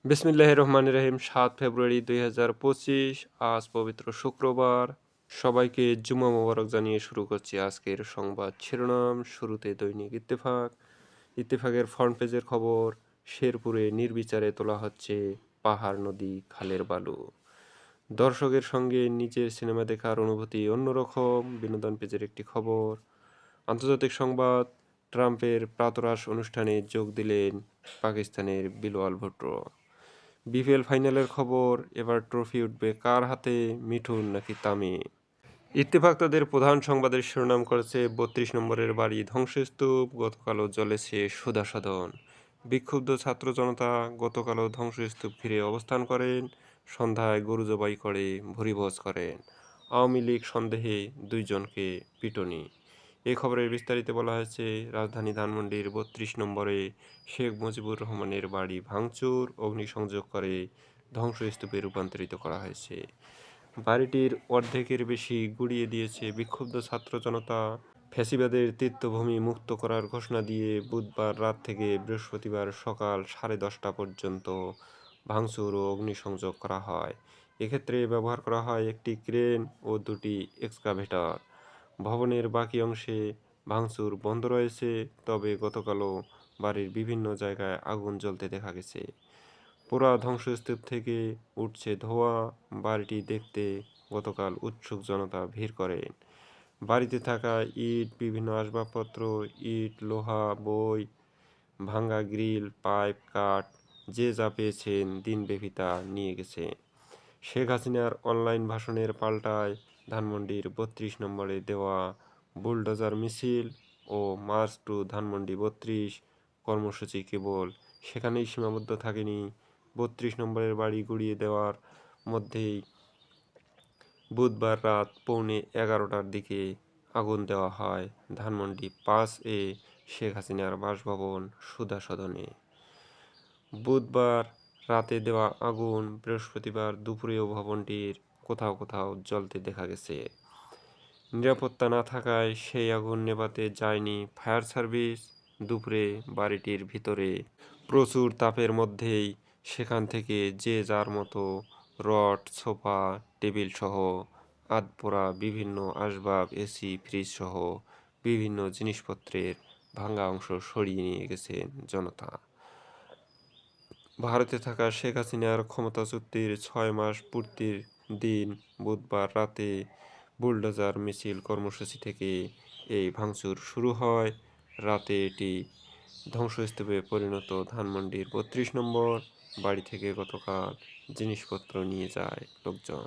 বিসমিল্লাহির রহমানির রহিম ৭ ফেব্রুয়ারি ২০২৫ আজ পবিত্র শুক্রবার। সবাইকে জুমা মোবারক জানিয়ে শুরু করছি আজকের সংবাদ শিরোনাম। শুরুতে দৈনিক ইত্তেফাক। ইত্তেফাকের ফ্রন্ট পেজের খবর, শেরপুরে নির্বিচারে তোলা হচ্ছে পাহাড় নদী খালের বালু। দর্শকের সঙ্গে নিজের সিনেমা দেখার অনুভূতি অন্যরকম, বিনোদন পেজের একটি খবর। আন্তর্জাতিক সংবাদ, ট্রাম্পের প্রাতরাশ অনুষ্ঠানে যোগ দিলেন পাকিস্তানের বিলওয়াল ভুট্টো। বিপিএল ফাইনালের খবর, এবার ট্রফি উঠবে কার হাতে, মিঠুন নাকি তামিম? ইত্তেফাক তাদের প্রধান সংবাদের শিরোনাম করেছে ৩২ নম্বরের বাড়ি ধ্বংসস্তূপ, গতকালও জ্বলেছে সুধাসদন। বিক্ষুব্ধ ছাত্র জনতা গতকালও ধ্বংসস্তূপ ঘিরে অবস্থান করেন, সন্ধ্যায় গরু জবাই করে ভুরিভোজ করেন। আওয়ামী লীগ সন্দেহে ২ জনকে পিটুনি। এই খবরের বিস্তারিত বলা হয়েছে, রাজধানী ধানমন্ডির ৩২ নম্বরে শেখ মুজিবুর রহমানের বাড়ি ভাঙচুর, অগ্নিসংযোগ করে ধ্বংসস্তূপে রূপান্তরিত করা হয়েছে। বাড়িটির অর্ধেকের বেশি গুঁড়িয়ে দিয়েছে বিক্ষুব্ধ ছাত্র জনতা। ফ্যাসিবাদের তীর্থভূমি মুক্ত করার ঘোষণা দিয়ে বুধবার রাত থেকে বৃহস্পতিবার সকাল 10:30 পর্যন্ত ভাঙচুর ও অগ্নিসংযোগ করা হয়। এক্ষেত্রে ব্যবহার করা হয় একটি ক্রেন ও 2টি এক্সকাভেটর। ভবনের বাকি অংশে ভাঙচুর বন্ধ রয়েছে, তবে গতকালও বাড়ির বিভিন্ন জায়গায় আগুন জ্বলতে দেখা গেছে। পোড়া ধ্বংসস্তূপ থেকে উঠছে ধোঁয়া। বাড়িটি দেখতে গতকাল উৎসুক জনতা ভিড় করেন। বাড়িতে থাকা ইট, বিভিন্ন আসবাবপত্র, ইট, লোহা, বই, ভাঙা গ্রিল, পাইপ, কাঠ, যে যা পেয়েছেন দিনব্যাপী তা নিয়ে গেছে। শেখ হাসিনার অনলাইন ভাষণের পাল্টায় ধানমন্ডির ৩২ নম্বরে দেওয়া বুলডোজার মিছিল ও মার্চ টু ধানমন্ডি ৩২ কর্মসূচি কেবল সেখানেই সীমাবদ্ধ থাকেনি। ৩২ নম্বরের বাড়ি গুঁড়িয়ে দেওয়ার মধ্যেই বুধবার রাত 11:15টার দিকে আগুন দেওয়া হয় ধানমন্ডি 5-এ শেখ হাসিনার বাসভবন সুধাসদনে। বুধবার রাতে দেওয়া আগুন বৃহস্পতিবার দুপুরেও ভবনটির কোথাও কোথাও জ্বলতে দেখা গেছে। নিরাপত্তা না থাকায় সেই আগুন নেভাতে যায়নি ফায়ার সার্ভিস। দুপুরে বাড়িটির ভিতরে প্রচুর তাপের মধ্যেই সেখান থেকে যে যার মতো রড, সোফা, টেবিলসহ আধপোড়া বিভিন্ন আসবাব, এসি, ফ্রিজসহ বিভিন্ন জিনিসপত্রের ভাঙা অংশ সরিয়ে নিয়ে গেছেন জনতা। ভারতে থাকা শেখ হাসিনার ক্ষমতাচ্যুতির ৬ মাস পূর্তির দিন বুধবার রাতে বুলডোজার মিছিল কর্মসূচি থেকে এই ভাঙচুর শুরু হয়। রাতে এটি ধ্বংসস্তূপে পরিণত ধানমন্ডির ৩২ নম্বর বাড়ি থেকে গতকাল জিনিসপত্র নিয়ে যায় লোকজন।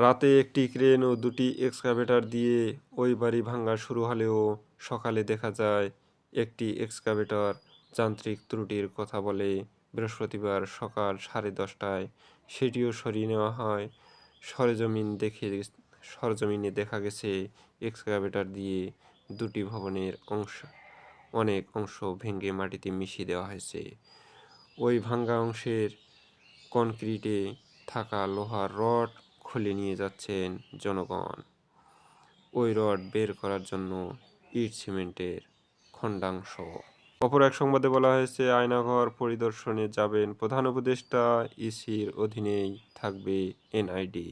রাতে একটি ক্রেন ও 2টি এক্সকাভেটর দিয়ে ওই বাড়ি ভাঙা শুরু হলেও সকালে দেখা যায় একটি এক্সকাভেটর যান্ত্রিক ত্রুটির কথা বলে বৃহস্পতিবার সকাল 10:30টায় সেটিও সরিয়ে নেওয়া হয়। সরেজমিনে দেখা গেছে এক্সকাভেটর দিয়ে 2টি ভবনের অনেক অংশ ভেঙে মাটিতে মিশিয়ে দেওয়া হয়েছে। ওই ভাঙা অংশের কনক্রিটে থাকা লোহার রড খুলে নিয়ে যাচ্ছেন জনগণ। ওই রড বের করার জন্য ইট সিমেন্টের খণ্ডাংশ। অপর এক সংবাদে বলা হয়েছে, আয়নাঘর পরিদর্শনে যাবেন প্রধান উপদেষ্টা, ইসির অধীনেই থাকবে এনআইডি।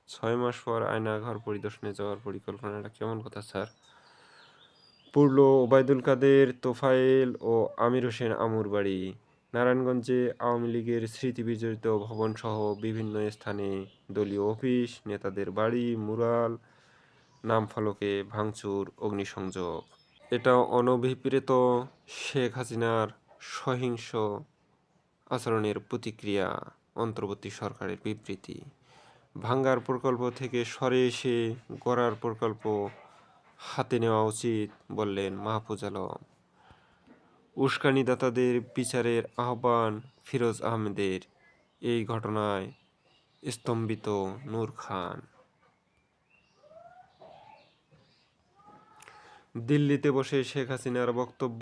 ৬ মাস পর আয়নাঘর পরিদর্শনে যাওয়ার পরিকল্পনাটা কেমন কথা স্যার? পড়ল ওবায়দুল কাদের, তোফায়েল ও আমির হোসেন আমুর বাড়ি। নারায়ণগঞ্জে আওয়ামী লীগের স্মৃতিবিজড়িত ভবনসহ বিভিন্ন স্থানে দলীয় অফিস, নেতাদের বাড়ি, মুরাল, নামফলকে ভাঙচুর, অগ্নিসংযোগ। এটা অনভিপ্রেত শেখ হাসিনার সহিংস আচরণের প্রতিক্রিয়া, অন্তর্বর্তী সরকারের বিবৃতি। ভাঙ্গার প্রকল্প থেকে সরে এসে গড়ার প্রকল্প হাতে নেওয়া উচিত, বললেন মাহফুজ আলম। উস্কানিদাতাদের বিচারের আহ্বান ফিরোজ আহমেদের। এই ঘটনায় স্তম্ভিত নূর খান। দিল্লিতে বসে শেখ হাসিনার বক্তব্য,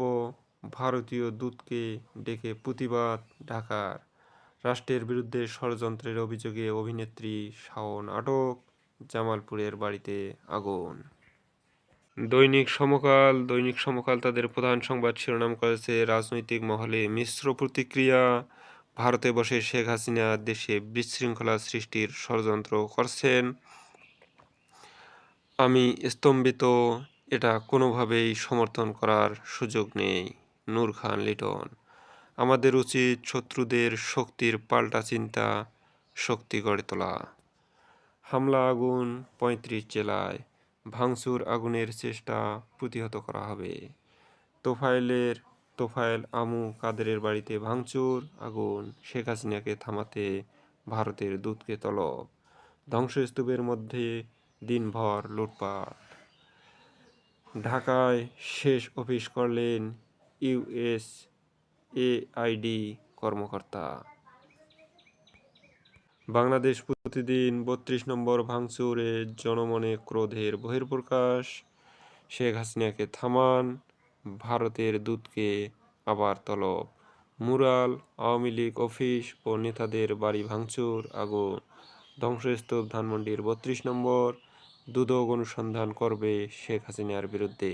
ভারতীয় দূতকে ডেকে প্রতিবাদ ঢাকার। রাষ্ট্রের বিরুদ্ধে ষড়যন্ত্রের অভিযোগে অভিনেত্রী শাওন আটক, জামালপুরের বাড়িতে আগুন। দৈনিক সমকাল তাদের প্রধান সংবাদ শিরোনাম করেছে রাজনৈতিক মহলে মিশ্র প্রতিক্রিয়া। ভারতে বসে শেখ হাসিনা দেশে বিশৃঙ্খলা সৃষ্টির ষড়যন্ত্র করছেন। আমি স্তম্ভিত, এটা কোনোভাবেই সমর্থন করার সুযোগ নেই। নূর খান লিটন। আমাদের উচিত শত্রুদের শক্তির পাল্টা চিন্তা শক্তি গড়ে তোলা। হামলা আগুন ৩৫ জেলায়, ভাঙচুর আগুনের চেষ্টা প্রতিহত করা হবে। তোফায়েল আমু কাদেরের বাড়িতে ভাঙচুর আগুন, শেখ হাসিনাকে থামাতে ভারতের দূতকে তলব। ধ্বংসস্তূপের মধ্যে দিনভর লুটপাট। ঢাকায় শেষ অফিস করলেন ইউএসএআইডি কর্মকর্তা। বাংলাদেশ প্রতিদিন ৩২ নম্বর ভাঙচুরে জনমনে ক্রোধের বহিঃপ্রকাশ। শেখ হাসিনাকে থামান, ভারতের দূতকে আবার তলব। মুরাল, আওয়ামী লীগ অফিস ও নেতাদের বাড়ি ভাঙচুর আগুন, ধ্বংসস্তূপ ধানমন্ডির ৩২ নম্বর। দুদক অনুসন্ধান করবে শেখ হাসিনার বিরুদ্ধে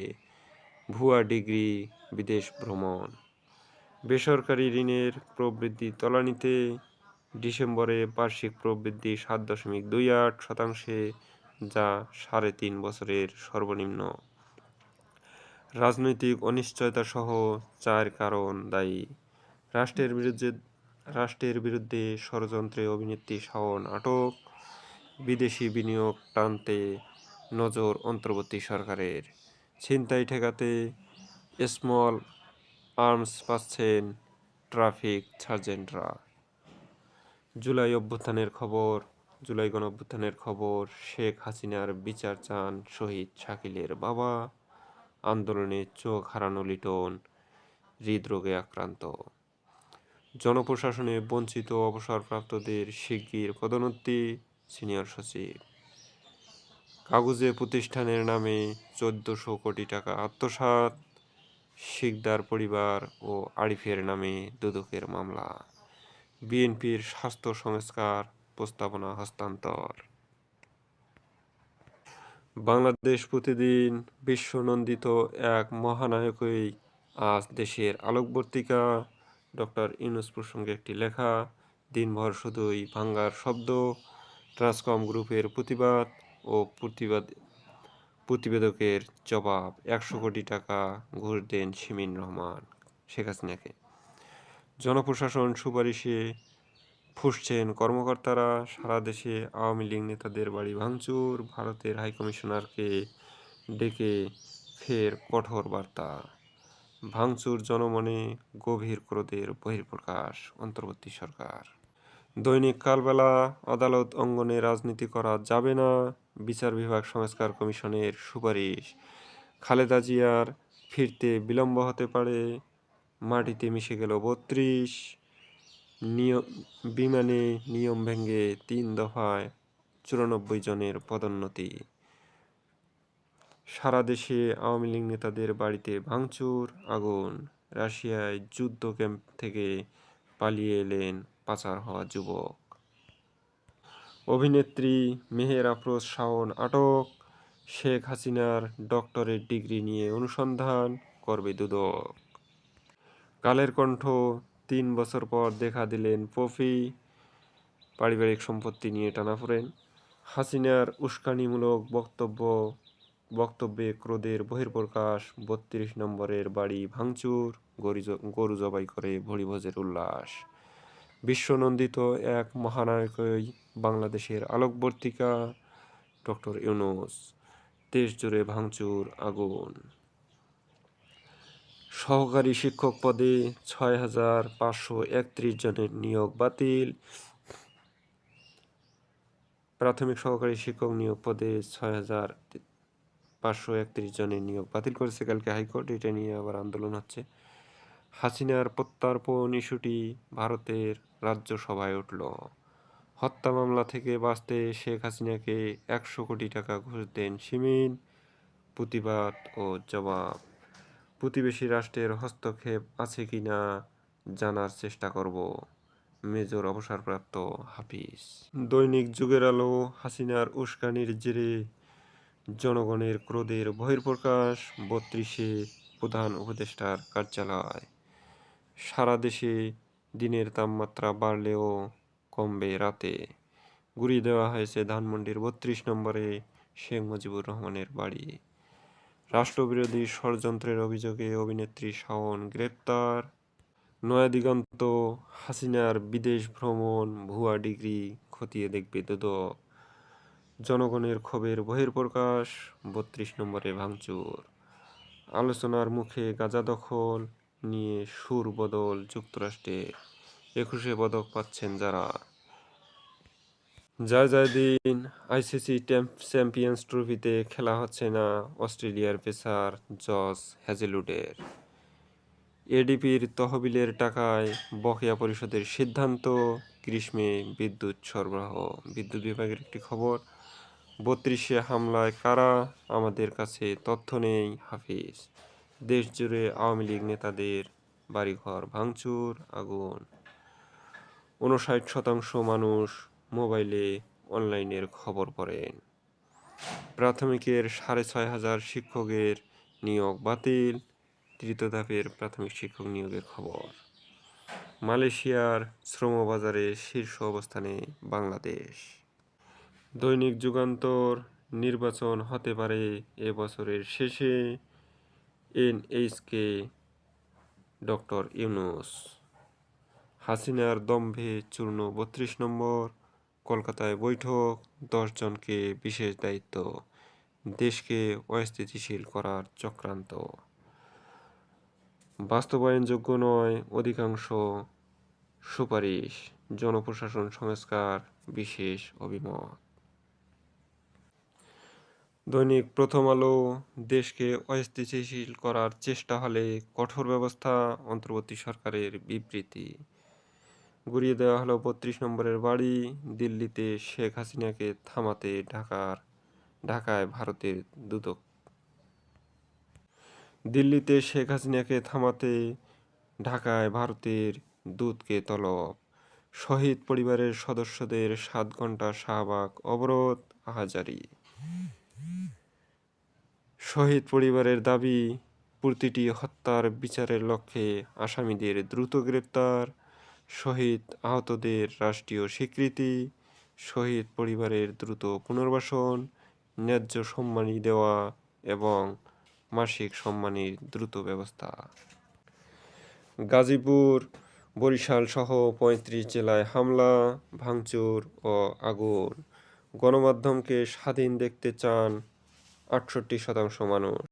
ভুয়া ডিগ্রি, বিদেশ ভ্রমণ। বেসরকারি ঋণের প্রবৃদ্ধি তলানিতে, ডিসেম্বরে বার্ষিক প্রবৃদ্ধি ৭.28%, যা ৩.৫ বছরের সর্বনিম্ন। রাজনৈতিক অনিশ্চয়তাসহ ৪ কারণ দায়ী। রাষ্ট্রের বিরুদ্ধে ষড়যন্ত্রে অভিনেত্রী শাওন আটক। বিদেশি বিনিয়োগ টানতে নজর অন্তর্বর্তী সরকারের। ছিনতাই ঠেকাতে স্মল আর্মস পাচ্ছেন ট্রাফিক সার্জেন্টরা। জুলাই গণঅভ্যুত্থানের খবর, শেখ হাসিনার বিচার চান শহীদ শাকিলের বাবা। আন্দোলনে চোখ হারানো লিটন হৃদরোগে আক্রান্ত। জনপ্রশাসনে বঞ্চিত অবসরপ্রাপ্তদের শিগগির পদোন্নতি, সিনিয়র সচিব। কাগুজে প্রতিষ্ঠানের নামে ১৪০০ কোটি টাকা আত্মসাৎ, শিকদার পরিবার ও আরিফের নামে দুদকের মামলা। বিএনপির স্বাস্থ্য সংস্কার প্রস্তাবনা হস্তান্তর। বাংলাদেশ প্রতিদিন বিশ্বনন্দিত এক মহানায়কই আজ দেশের আলোকবর্তিকা। ডক্টর ইউনূস প্রসঙ্গে একটি লেখা। দিনভর শুধুই ভাঙ্গার শব্দ, ট্রান্সকম গ্রুপের প্রতিবাদ ও প্রতিবেদকের জবাব। ১০০ কোটি টাকা ঘুষ দেন শিমীন রহমান শেখ হাসিনাকে। জনপ্রশাসন সুপারিশে ফুঁসছেন কর্মকর্তারা। সারা দেশে আওয়ামী লীগ নেতাদের বাড়ি ভাঙচুর, ভারতের হাইকমিশনারকে ডেকে ফের কঠোর বার্তা। ভাঙচুর জনমনে গভীর ক্রোধের বহিঃপ্রকাশ, অন্তর্বর্তী সরকার। দৈনিক কালবেলা, আদালত অঙ্গনে রাজনীতি করা যাবে না, বিচার বিভাগ সংস্কার কমিশনের সুপারিশ। খালেদা জিয়ার ফিরতে বিলম্ব হতে পারে, মাটিতে মিশে গেল ৩২। বিমানে নিয়ম ভেঙে ৩ দফায় ৯৪ জনের পদোন্নতি। সারা দেশে আওয়ামী লীগ নেতাদের বাড়িতে ভাঙচুর আগুন, রাশিয়ায় যুদ্ধ ক্যাম্প থেকে পালিয়ে এলেন পাচার হওয়া যুবক। অভিনেত্রী মেহের আফরোজ শাওন আটক। শেখ হাসিনার ডক্টরেট ডিগ্রি নিয়ে অনুসন্ধান করবে দুদক। কালের কণ্ঠ, ৩ বছর পর দেখা দিলেন পপি, পারিবারিক সম্পত্তি নিয়ে টানাপোড়েন। হাসিনার উস্কানিমূলক বক্তব্যে ক্রোধের বহিঃপ্রকাশ, ৩২ নম্বরের বাড়ি ভাঙচুর, গরু জবাই করে ভোজের উল্লাস। বিশ্বনন্দিত এক মহানায়কই বাংলাদেশের আলোকবর্তিকা, ডক্টর ইউনূস। দেশ জুড়ে ভাঙচুর আগুন। সহকারী শিক্ষক পদে ৬,৫৩১ জনের নিয়োগ বাতিল। প্রাথমিক সহকারী শিক্ষক নিয়োগ পদে ৬,৫৩১ জনের নিয়োগ বাতিল করেছে কালকে হাইকোর্ট। এটা নিয়ে আবার আন্দোলন হচ্ছে। হাসিনার প্রত্যর্পণ ইস্যুটি ভারতের রাজ্যসভায় উঠল। হত্যা মামলা থেকে বাঁচতে শেখ হাসিনাকে ১০০ কোটি টাকা ঘুষ দেন শিমীন, প্রতিবাদ ও জবাব। প্রতিবেশী রাষ্ট্রের হস্তক্ষেপ আছে কিনা জানার চেষ্টা করব, মেজর অবসরপ্রাপ্ত হাফিজ। দৈনিক যুগের আলো, হাসিনার উস্কানির জেরে জনগণের ক্রোধের বহিঃপ্রকাশ ৩২-এ প্রধান উপদেষ্টার কার্যালয়। সারা দেশে দিনের তাপমাত্রা বাড়লেও কমবে রাতে। গুঁড়িয়ে দেওয়া হয়েছে ধানমন্ডির ৩২ নম্বরে শেখ মুজিবুর রহমানের বাড়ি। রাষ্ট্রবিরোধী ষড়যন্ত্রের অভিযোগে অভিনেত্রী শাওন গ্রেপ্তার। নয়াদিগন্ত হাসিনার বিদেশ ভ্রমণ ভুয়া ডিগ্রি খতিয়ে দেখবে দুদক। জনগণের ক্ষোভের বহিঃপ্রকাশ ৩২ নম্বরে ভাঙচুর। আলোচনার মুখে গাজা দখল নিয়ে সুর বদল যুক্তরাষ্ট্রের। ২১-এ পদক পাচ্ছেন যারা। জয় দিন। আইসিসি চ্যাম্পিয়ন্স ট্রফিতে খেলা হচ্ছে না অস্ট্রেলিয়ার পেসার জস হ্যাজেলউডের। এডিপির তহবিলের টাকায় বকেয়া পরিশোধের সিদ্ধান্ত। গ্রীষ্মে বিদ্যুৎ সরবরাহ। বিদ্যুৎ বিভাগের একটি খবর। ৩২-এ হামলায় কারা? আমাদের কাছে তথ্য নেই হাফিজ। দেশজুড়ে আওয়ামী লীগ নেতাদের বাড়িঘর ভাঙচুর, আগুন। ৫৯% মানুষ মোবাইলে অনলাইনের খবর পড়েন। প্রাথমিকের ৬,৫০০ শিক্ষকের নিয়োগ বাতিল। তৃতীয় ধাপের প্রাথমিক শিক্ষক নিয়োগের খবর। মালয়েশিয়ার শ্রমবাজারে শীর্ষ অবস্থানে বাংলাদেশ। দৈনিক যুগান্তর। নির্বাচন হতে পারে এ বছরের শেষে। NHK doctor Yunus. হাসিনার দম্ভে চূর্ণ ৩২ নম্বর। কলকাতায় বৈঠক। ১০ জনকে বিশেষ দায়িত্ব। দেশকে অস্থিতিশীল করার চক্রান্ত। বাস্তবায়নযোগ্য নয় অধিকাংশ সুপারিশ। জনপ্রশাসন সংস্কার বিশেষ অভিমত। দৈনিক প্রথম আলো। দেশকে অস্থিতিশীল করার চেষ্টা হলে কঠোর ব্যবস্থা অন্তর্বর্তী সরকারের বিবৃতি। গুঁড়িয়ে দেওয়া হলো ৩২ নম্বরের বাড়ি। দিল্লিতে শেখ হাসিনাকে থামাতে ঢাকায় ভারতের দূতক। দিল্লিতে শেখ হাসিনাকে থামাতে ঢাকায় ভারতের দূতকে তলব। শহীদ পরিবারের সদস্যদের ৭ ঘণ্টা শাহবাগ অবরোধ আহাজারি। শহীদ পরিবারের দাবি, প্রতিটি হত্যার বিচারের লক্ষ্যে আসামিদের দ্রুত গ্রেপ্তার। শহীদ আহতদের রাষ্ট্রীয় স্বীকৃতি। শহীদ পরিবারের দ্রুত পুনর্বাসন, ন্যায্য সম্মানী দেওয়া এবং মাসিক সম্মানীর দ্রুত ব্যবস্থা। গাজীপুর, বরিশালসহ ৩৫ জেলায় হামলা, ভাঙচুর ও আগুন। গণমাধ্যমকে স্বাধীন দেখতে চান ৬৮% মানুষ।